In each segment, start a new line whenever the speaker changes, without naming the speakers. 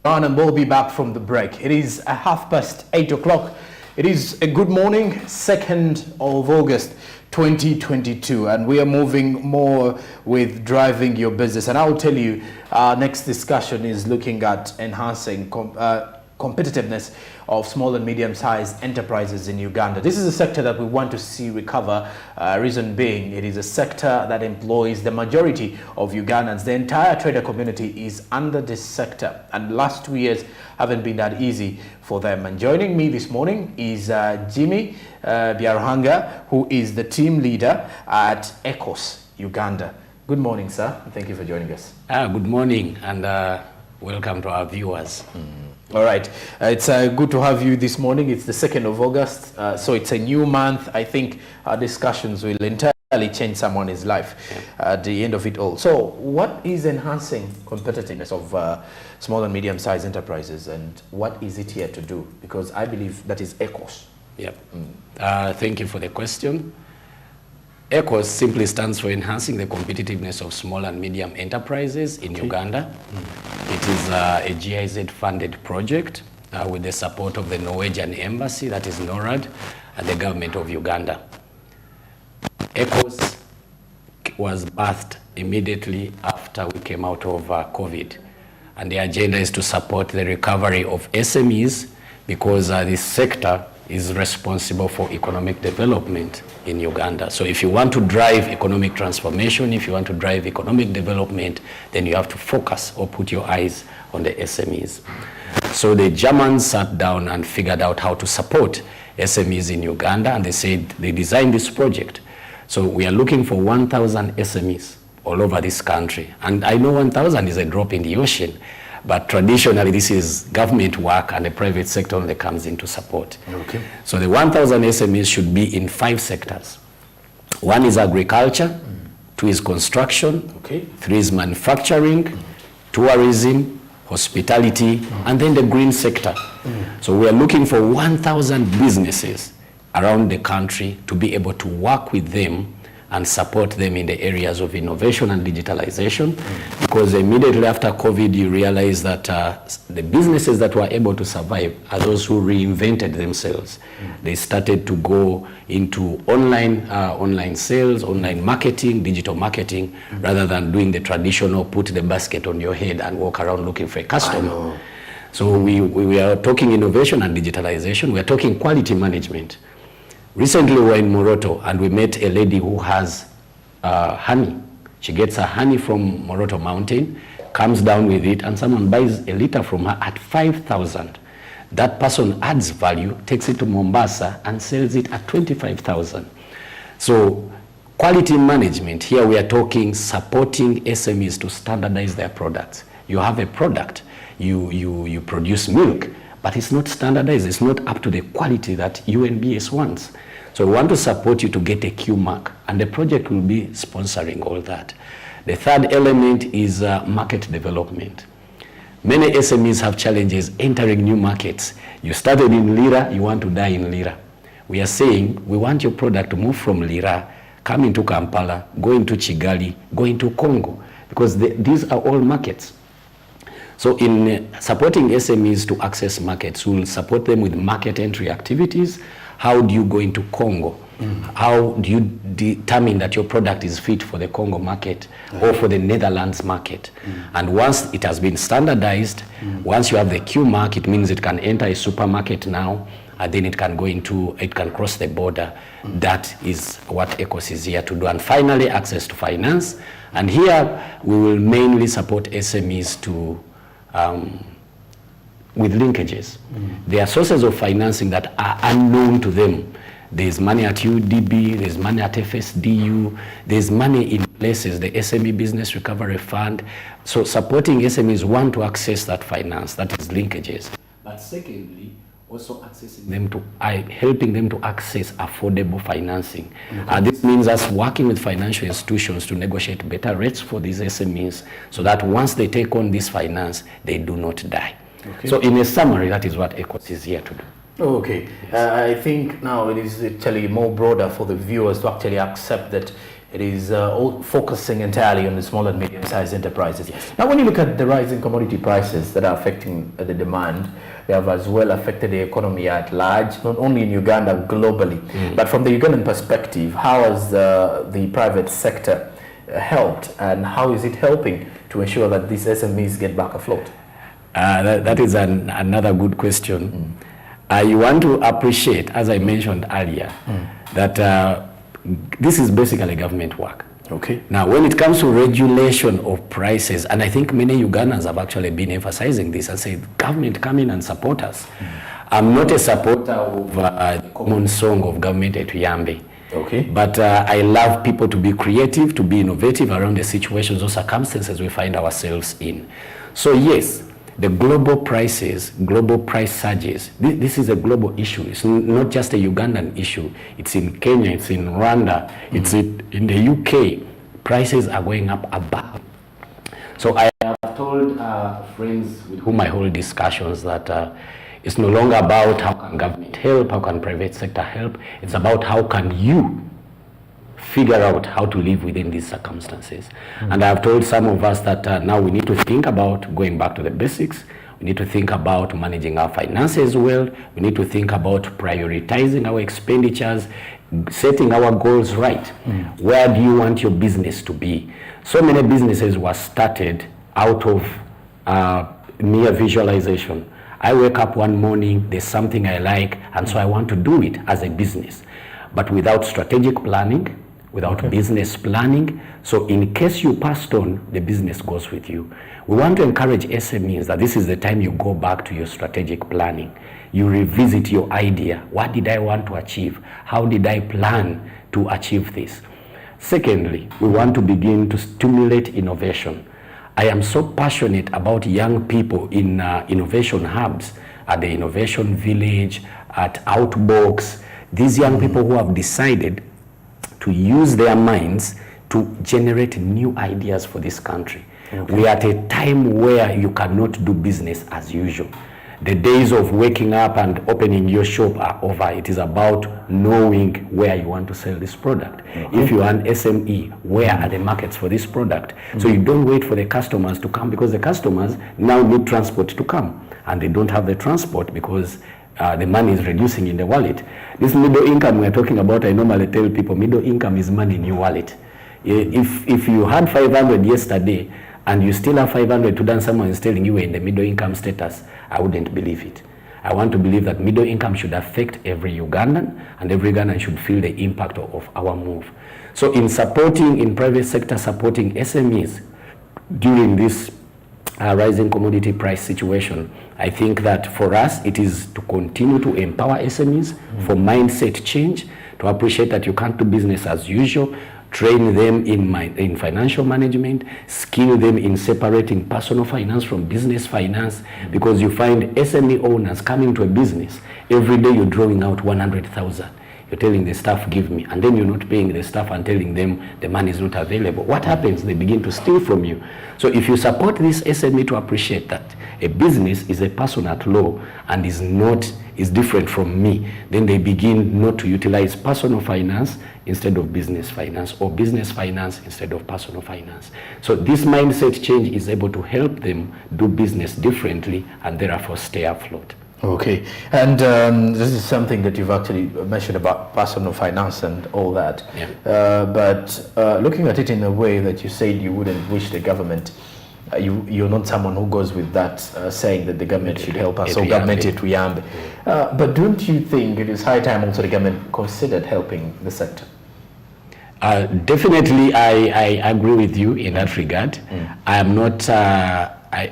And we'll be back from the break. It is 8:30. It is a good morning, 2nd of August 2022, and we are moving more with driving your business. And I'll tell you, our next discussion is looking at enhancing competitiveness of small and medium-sized enterprises in Uganda. This is a sector that we want to see recover. Reason being, it is a sector that employs the majority of Ugandans. The entire trader community is under this sector, and the last 2 years haven't been that easy for them. And joining me this morning is Jimmy Byarhanga, who is the team leader at ECOS Uganda. Good morning, sir. Thank you for joining us.
Good morning, and welcome to our viewers.
All right. It's good to have you this morning. It's the 2nd of August, so it's a new month. I think our discussions will entirely change someone's life at the end of it all. So what is enhancing competitiveness of small and medium-sized enterprises, and what is it here to do? Because I believe that is ECOS.
Yep. Thank you for the question. ECOS simply stands for Enhancing the Competitiveness of Small and Medium Enterprises in Uganda. It is a GIZ-funded project with the support of the Norwegian Embassy, that is NORAD, and the government of Uganda. ECOS was birthed immediately after we came out of COVID, and the agenda is to support the recovery of SMEs because this sector is responsible for economic development in Uganda. So if you want to drive economic transformation, if you want to drive economic development, then you have to focus or put your eyes on the SMEs. So the Germans sat down and figured out how to support SMEs in Uganda, and they said they designed this project. So we are looking for 1,000 SMEs all over this country. And I know 1,000 is a drop in the ocean, but traditionally this is government work and the private sector only comes into support.
Okay.
So the 1,000 SMEs should be in 5 sectors. 1 is agriculture, 2 is construction, 3 is manufacturing, tourism, hospitality, and then the green sector. So we are looking for 1,000 businesses around the country to be able to work with them and support them in the areas of innovation and digitalization, because immediately after COVID, you realize that the businesses that were able to survive are those who reinvented themselves. They started to go into online sales, online marketing, digital marketing, rather than doing the traditional put the basket on your head and walk around looking for a customer. So we are talking innovation and digitalization. We are talking quality management. Recently, we were in Moroto, and we met a lady who has honey. She gets her honey from Moroto Mountain, comes down with it, and someone buys a liter from her at 5,000. That person adds value, takes it to Mombasa, and sells it at 25,000. So quality management, here we are talking supporting SMEs to standardize their products. You have a product, you produce milk, but it's not standardized, it's not up to the quality that UNBS wants. So we want to support you to get a Q mark, and the project will be sponsoring all that. The third element is market development. Many SMEs have challenges entering new markets. You started in Lira, you want to die in Lira. We are saying we want your product to move from Lira, come into Kampala, go into Kigali, go into Congo, because these are all markets. So in supporting SMEs to access markets, we'll support them with market entry activities. How do you go into Congo? How do you determine that your product is fit for the Congo market or for the Netherlands market? And once it has been standardized, once you have the Q mark, it means it can enter a supermarket now, and then it can cross the border. That is what ECOS is here to do. And finally, access to finance. And here we will mainly support SMEs to with linkages. There are sources of financing that are unknown to them. There's money at UDB, there's money at FSDU, there's money in places, the SME Business Recovery Fund. So supporting SMEs want to access that finance, that is linkages. But secondly, also accessing them to, helping them to access affordable financing. This means us working with financial institutions to negotiate better rates for these SMEs so that once they take on this finance, they do not die. So in a summary, that is what ECOS is here to do.
Okay. Yes. I think now it is actually more broader for the viewers to actually accept that It is focusing entirely on the small and medium-sized enterprises. Yes. Now, when you look at the rising commodity prices that are affecting the demand, they have as well affected the economy at large, not only in Uganda, globally. But from the Ugandan perspective, how has the private sector helped, and how is it helping to ensure that these SMEs get back afloat?
That is another good question. You want to appreciate, as I mentioned earlier, that this is basically government work.
Okay.
Now, when it comes to regulation of prices, and I think many Ugandans have actually been emphasizing this and say, government, come in and support us. I'm not a supporter of the common song of government at Yambe.
Okay.
But I love people to be creative, to be innovative around the situations or circumstances we find ourselves in. So yes, the global prices, global price surges, this is a global issue. It's not just a Ugandan issue. It's in Kenya, it's in Rwanda, it's in the UK. Prices are going up above. So I have told friends with whom I hold discussions that it's no longer about how can government help, how can private sector help. It's about how can you figure out how to live within these circumstances. And I've told some of us that now we need to think about going back to the basics. We need to think about managing our finances well. We need to think about prioritizing our expenditures, setting our goals right. Where do you want your business to be? So many businesses were started out of mere visualization. I wake up one morning, there's something I like, and so I want to do it as a business. But without strategic planning, without business planning, so in case you passed on, the business goes with you. We want to encourage SMEs that this is the time you go back to your strategic planning. You revisit your idea. What did I want to achieve? How did I plan to achieve this? Secondly, we want to begin to stimulate innovation. I am so passionate about young people in innovation hubs, at the Innovation Village, at Outbox. These young people who have decided to use their minds to generate new ideas for this country. We are at a time where you cannot do business as usual. The days of waking up and opening your shop are over. It is about knowing where you want to sell this product. If you are an SME, where are the markets for this product? So you don't wait for the customers to come, because the customers now need transport to come, and they don't have the transport because the money is reducing in the wallet. This middle income we're talking about, I normally tell people, middle income is money in your wallet. If you had 500 yesterday and you still have 500 today, and someone is telling you in the middle income status, I wouldn't believe it. I want to believe that middle income should affect every Ugandan, and every Ugandan should feel the impact of our move. So in private sector supporting SMEs during this rising commodity price situation, I think that for us it is to continue to empower SMEs for mindset change, to appreciate that you can't do business as usual, train them in financial management, skill them in separating personal finance from business finance, because you find SME owners coming to a business, every day you're drawing out 100,000. You're telling the staff, give me, and then you're not paying the staff and telling them the money is not available. What happens? They begin to steal from you. So if you support this SME to appreciate that a business is a person at law and is different from me, then they begin not to utilize personal finance instead of business finance, or business finance instead of personal finance. So this mindset change is able to help them do business differently and therefore stay afloat.
Okay, and this is something that you've actually mentioned about personal finance and all that.
Yeah.
But looking at it in a way that you said you wouldn't wish the government, you're not someone who goes with that saying that the government should help us, or government it Yambe. But don't you think it is high time also the government considered helping the sector?
Definitely, I agree with you in that regard. I am not.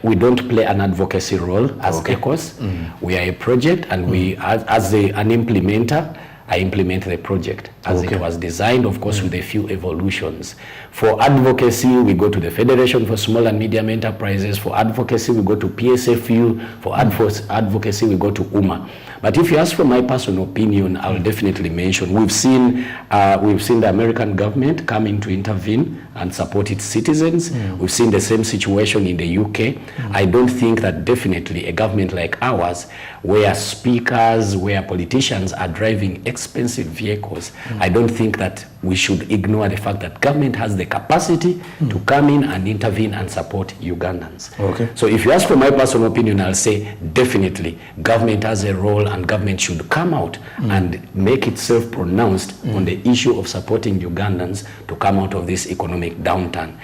We don't play an advocacy role as ECOS. We are a project, and we, as an implementer, I implement the project as it was designed, of course, with a few evolutions. For advocacy, we go to the Federation for Small and Medium Enterprises. For advocacy, we go to PSFU. For advocacy, we go to UMA. But if you ask for my personal opinion, I'll definitely mention we've seen the American government come in to intervene and support its citizens. We've seen the same situation in the UK. I don't think that definitely a government like ours, where speakers, where politicians are driving expensive vehicles, I don't think that we should ignore the fact that government has the capacity to come in and intervene and support Ugandans.
Okay.
So if you ask for my personal opinion, I'll say definitely government has a role, and government should come out and make itself pronounced on the issue of supporting Ugandans to come out of this economic downturn.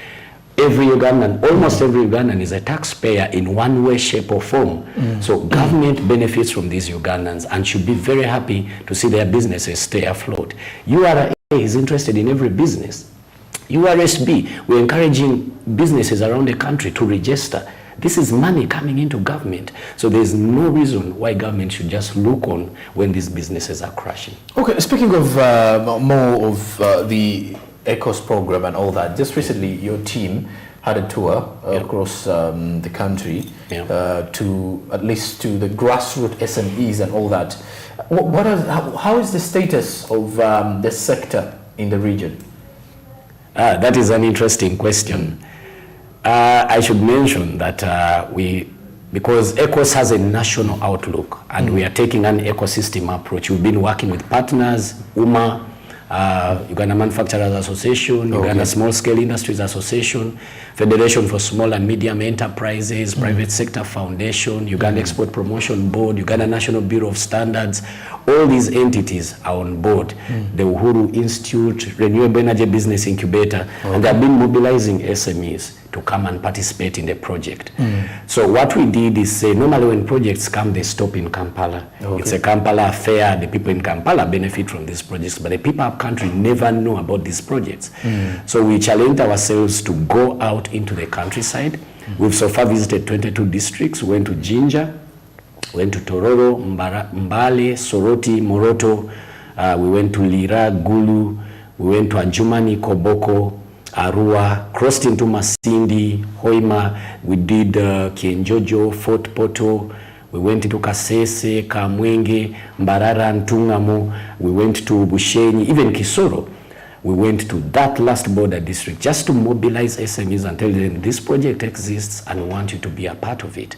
Every Ugandan, almost every Ugandan is a taxpayer in one way, shape or form. So government benefits from these Ugandans and should be very happy to see their businesses stay afloat. URA is interested in every business. URSB, we're encouraging businesses around the country to register. This is money coming into government. So there's no reason why government should just look on when these businesses are crashing.
Okay, speaking of more of the ECOS program and all that, just recently your team had a tour across the country to at least to the grassroots SMEs and all that. How is the status of the sector in the region?
That is an interesting question. I should mention that because ECOS has a national outlook and we are taking an ecosystem approach. We've been working with partners, UMA, Uganda Manufacturers Association, Uganda Small Scale Industries Association, Federation for Small and Medium Enterprises, Private Sector Foundation, Uganda Export Promotion Board, Uganda National Bureau of Standards. All these entities are on board. The Uhuru Institute, Renewable Energy Business Incubator, and they have been mobilizing SMEs to come and participate in the project. So what we did is say, normally when projects come, they stop in Kampala. It's a Kampala affair. The people in Kampala benefit from these projects, but the people up country never know about these projects. So we challenged ourselves to go out into the countryside. We've so far visited 22 districts. We went to Jinja, went to Tororo, Mbale, Soroti, Moroto. We went to Lira, Gulu. We went to Adjumani, Koboko, Arua, crossed into Masindi, Hoima. We did Kienjojo, Fort Poto. We went into Kasese, Kamwenge, Mbarara, Ntungamo. We went to Bushenyi, even Kisoro. We went to that last border district just to mobilize SMEs and tell them this project exists and we want you to be a part of it.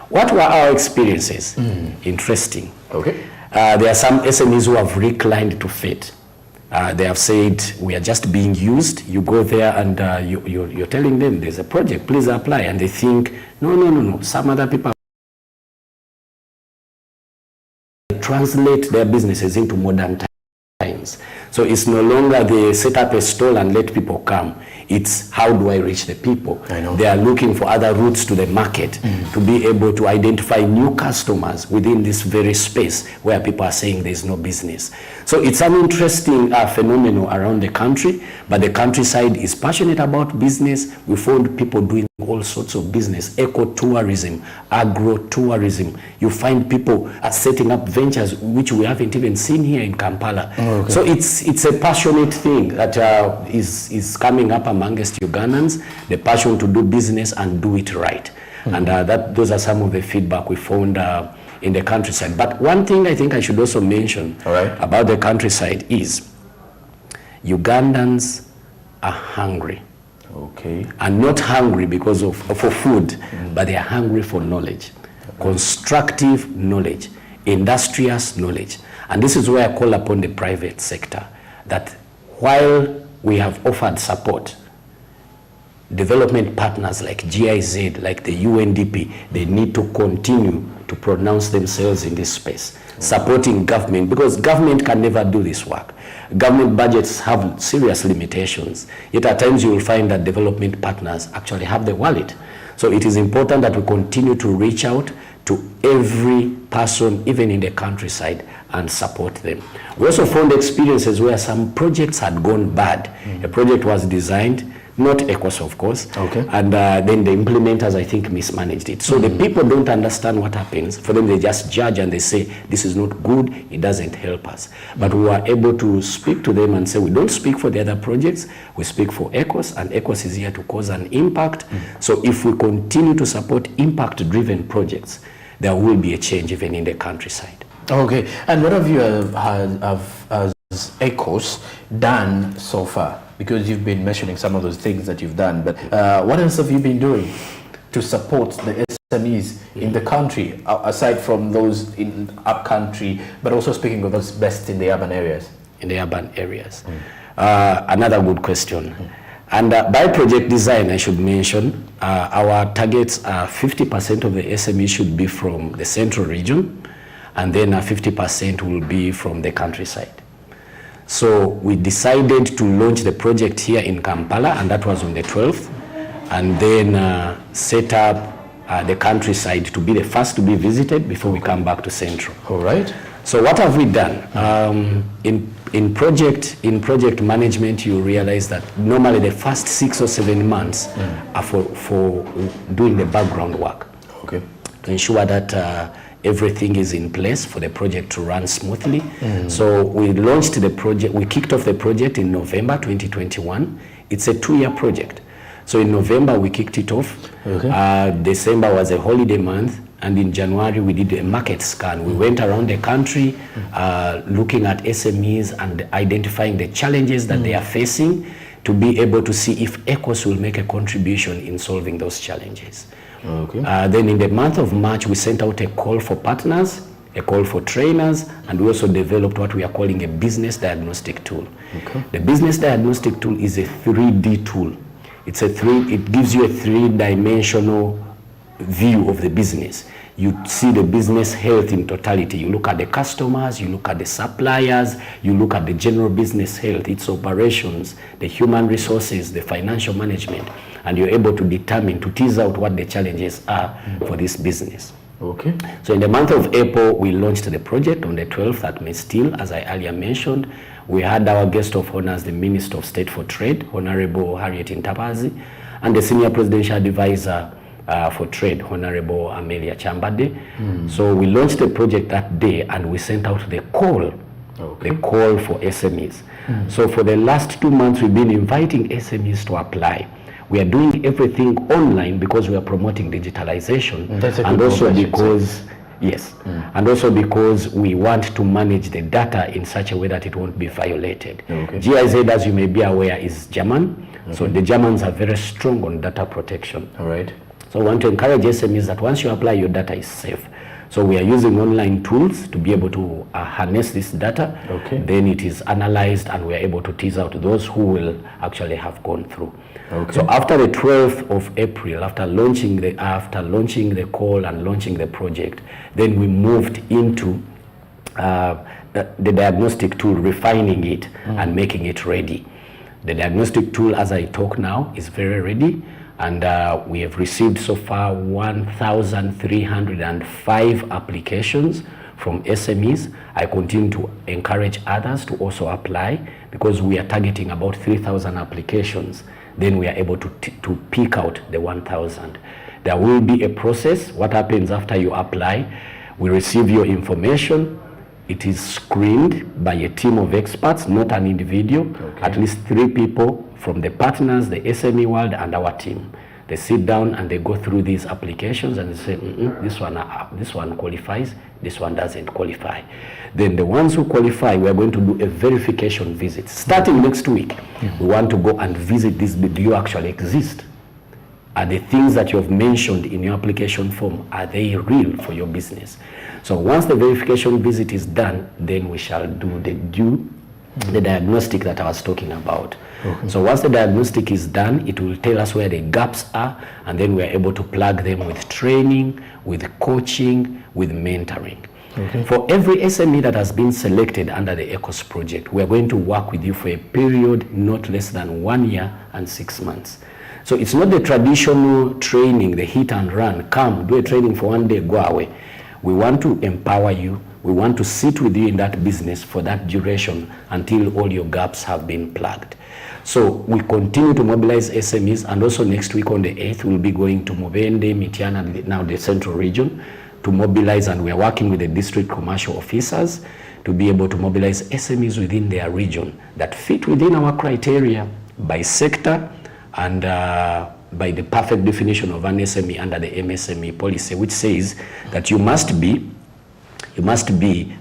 What were our experiences? Interesting.
Okay.
There are some SMEs who have reclined to fate. They have said, we are just being used. You go there and you're telling them there's a project, please apply. And they think, no. Some other people translate their businesses into modern times. So it's no longer they set up a stall and let people come. It's how do I reach the people?
I know.
They are looking for other routes to the market to be able to identify new customers within this very space where people are saying there's no business. So it's an interesting phenomenon around the country, but the countryside is passionate about business. We found people doing all sorts of business, eco-tourism, agro-tourism. You find people are setting up ventures which we haven't even seen here in Kampala. So it's a passionate thing that is coming up amongst Ugandans, the passion to do business and do it right. And those are some of the feedback we found in the countryside. But one thing I think I should also mention about the countryside is Ugandans are hungry. And not hungry because of for food, but they are hungry for knowledge, constructive knowledge, industrious knowledge. And this is where I call upon the private sector that while we have offered support, development partners like GIZ, like the UNDP, they need to continue to pronounce themselves in this space, supporting government, because government can never do this work. Government budgets have serious limitations, yet at times you will find that development partners actually have the wallet. So it is important that we continue to reach out to every person, even in the countryside, and support them. We also found experiences where some projects had gone bad. A project was designed, not ECOS of course, and then the implementers I think mismanaged it. So the people don't understand what happens. For them they just judge and they say this is not good, it doesn't help us. But we were able to speak to them and say we don't speak for the other projects, we speak for ECOS, and ECOS is here to cause an impact. So if we continue to support impact-driven projects, there will be a change even in the countryside.
Okay, and what have you as ECOS done so far? Because you've been mentioning some of those things that you've done, but what else have you been doing to support the SMEs in the country, aside from those in up-country, but also speaking of those best in the urban areas?
In the urban areas. Another good question. And by project design, I should mention, our targets are 50% of the SMEs should be from the central region, and then 50% will be from the countryside. So we decided to launch the project here in Kampala, and that was on the 12th, and then set up the countryside to be the first to be visited before we come back to central.
All right.
So what have we done? In project management, you realize that normally the first 6 or 7 months are for doing the background work.
Okay.
To ensure that everything is in place for the project to run smoothly. So we launched the project, we kicked off the project in November 2021. It's a 2-year project. So in November we kicked it off. Okay. December was a holiday month, and in January we did a market scan. We went around the country looking at SMEs and identifying the challenges that they are facing to be able to see if ECOS will make a contribution in solving those challenges. Okay. Then in the month of March, we sent out a call for partners, a call for trainers, and we also developed what we are calling a business diagnostic tool. Okay. The business diagnostic tool is a 3D tool. It gives you a 3-dimensional view of the business. You see the business health in totality. You look at the customers, you look at the suppliers, you look at the general business health, its operations, the human resources, the financial management, and you're able to determine, to tease out what the challenges are for this business.
Okay.
So in the month of April, we launched the project on the 12th at Mestil, as I earlier mentioned. We had our guest of honor as the Minister of State for Trade, Honorable Harriet Ntabazi, and the Senior Presidential Advisor for Trade, Honorable Amelia Chambade. So we launched the project that day, and we sent out the call, the call for SMEs. So for the last 2 months, we've been inviting SMEs to apply. We are doing everything online because we are promoting digitalization.
That's a good
and also
because,
yes, and also because we want to manage the data in such a way that it won't be violated. Okay. GIZ, as you may be aware, is German. So the Germans are very strong on data protection.
All right.
So I want to encourage SMEs that once you apply, your data is safe. So we are using online tools to be able to harness this data. Okay. Then it is analyzed, and we are able to tease out those who will actually have gone through. Okay. So after the 12th of April, after launching the call and launching the project, then we moved into the diagnostic tool, refining it and making it ready. The diagnostic tool, as I talk now, is very ready. And we have received so far 1,305 applications from SMEs. I continue to encourage others to also apply, because we are targeting about 3,000 applications. Then we are able to pick out the 1,000. There will be a process. What happens after you apply? We receive your information. It is screened by a team of experts, not an individual. Okay. At least 3 people from the partners, the SME world, and our team. They sit down and they go through these applications and they say, this one qualifies, this one doesn't qualify. Then the ones who qualify, we are going to do a verification visit. Starting next week, we want to go and visit this. Do you actually exist? Are the things that you have mentioned in your application form, are they real for your business? So once the verification visit is done, then we shall do the diagnostic that I was talking about. Okay. So once the diagnostic is done, it will tell us where the gaps are, and then we are able to plug them with training, with coaching, with mentoring. Okay. For every SME that has been selected under the ECOS project, we are going to work with you for a period not less than 1 year and 6 months. So it's not the traditional training, the hit and run, come, do a training for 1 day, go away. We want to empower you. We want to sit with you in that business for that duration until all your gaps have been plugged. So we continue to mobilize SMEs, and also next week on the 8th, we'll be going to Mubende, Mityana, and now the central region to mobilize, and we are working with the district commercial officers to be able to mobilize SMEs within their region that fit within our criteria by sector and by the perfect definition of an SME under the MSME policy, which says that you must be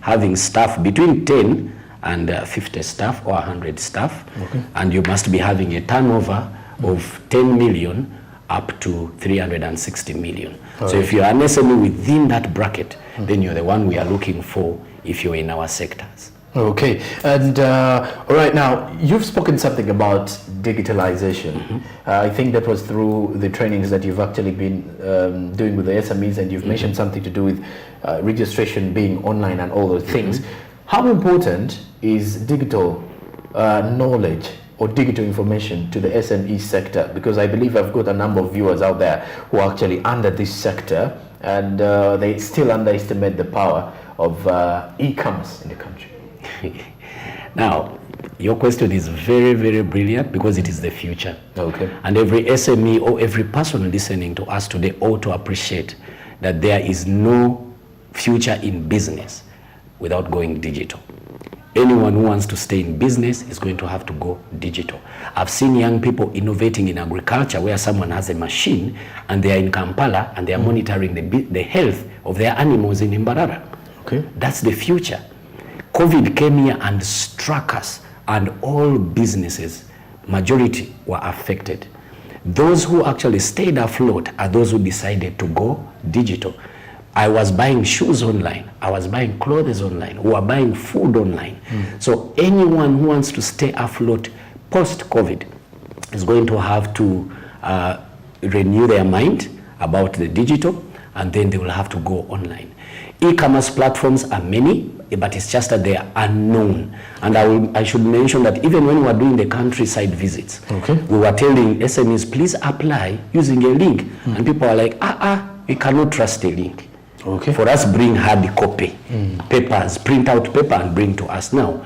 having staff between 10 and 50 staff or 100 staff, okay. And you must be having a turnover of 10 million up to 360 million. So if you're an SME within that bracket, then you're the one we are looking for if you're in our sectors.
Okay, and all right, now you've spoken something about digitalization. I think that was through the trainings that you've actually been doing with the SMEs, and you've mentioned something to do with registration being online and all those things. How important is digital knowledge or digital information to the SME sector? Because I believe I've got a number of viewers out there who are actually under this sector, and they still underestimate the power of e-commerce in the country.
Now, your question is very, very brilliant because it is the future.
Okay.
And every SME or every person listening to us today ought to appreciate that there is no future in business without going digital. Anyone who wants to stay in business is going to have to go digital. I've seen young people innovating in agriculture where someone has a machine and they are in Kampala and they are monitoring the health of their animals in Mbarara.
Okay.
That's the future. COVID came here and struck us, and all businesses, majority, were affected. Those who actually stayed afloat are those who decided to go digital. I was buying shoes online, I was buying clothes online, we were buying food online. So anyone who wants to stay afloat post-COVID is going to have to renew their mind about the digital, and then they will have to go online. E-commerce platforms are many, but it's just that they are unknown. And I should mention that even when we were doing the countryside visits, we were telling SMEs, please apply using a link. And people are like, we cannot trust a link.
Okay.
For us, bring hard copy, papers, print out paper and bring to us. Now,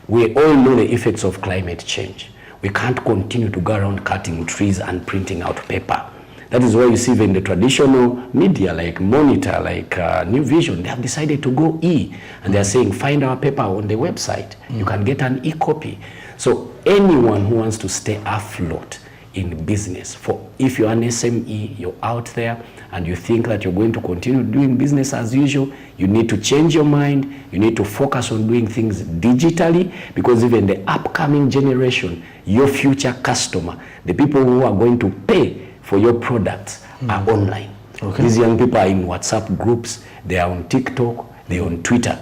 we all know the effects of climate change. We can't continue to go around cutting trees and printing out paper. That is why you see even the traditional media like Monitor, like New Vision, they have decided to go E. And they're saying, find our paper on the website. You can get an e-copy. So anyone who wants to stay afloat in business, if you're an SME, you're out there, and you think that you're going to continue doing business as usual, you need to change your mind. You need to focus on doing things digitally, because even the upcoming generation, your future customer, the people who are going to pay for your products are online. Okay. These young people are in WhatsApp groups, they are on TikTok, they're on Twitter.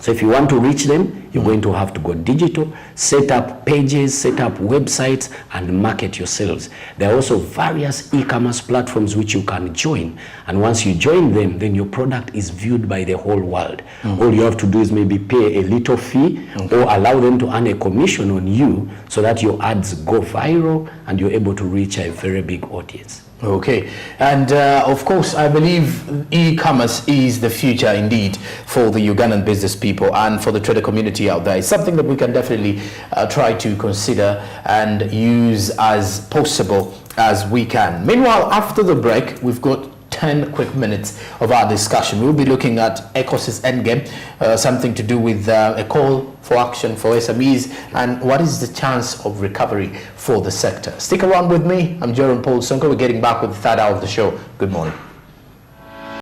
So if you want to reach them, you're going to have to go digital, set up pages, set up websites, and market yourselves. There are also various e-commerce platforms which you can join. And once you join them, then your product is viewed by the whole world. All you have to do is maybe pay a little fee or allow them to earn a commission on you so that your ads go viral and you're able to reach a very big audience.
Okay, and of course, I believe e-commerce is the future indeed for the Ugandan business people and for the trader community out there. It's something that we can definitely try to consider and use as possible as we can. Meanwhile, after the break, we've got 10 quick minutes of our discussion. We'll be looking at ECOSYS Endgame, something to do with a call for action for SMEs and what is the chance of recovery for the sector. Stick around with me. I'm Jerome Paul Sonko. We're getting back with the third hour of the show. Good morning.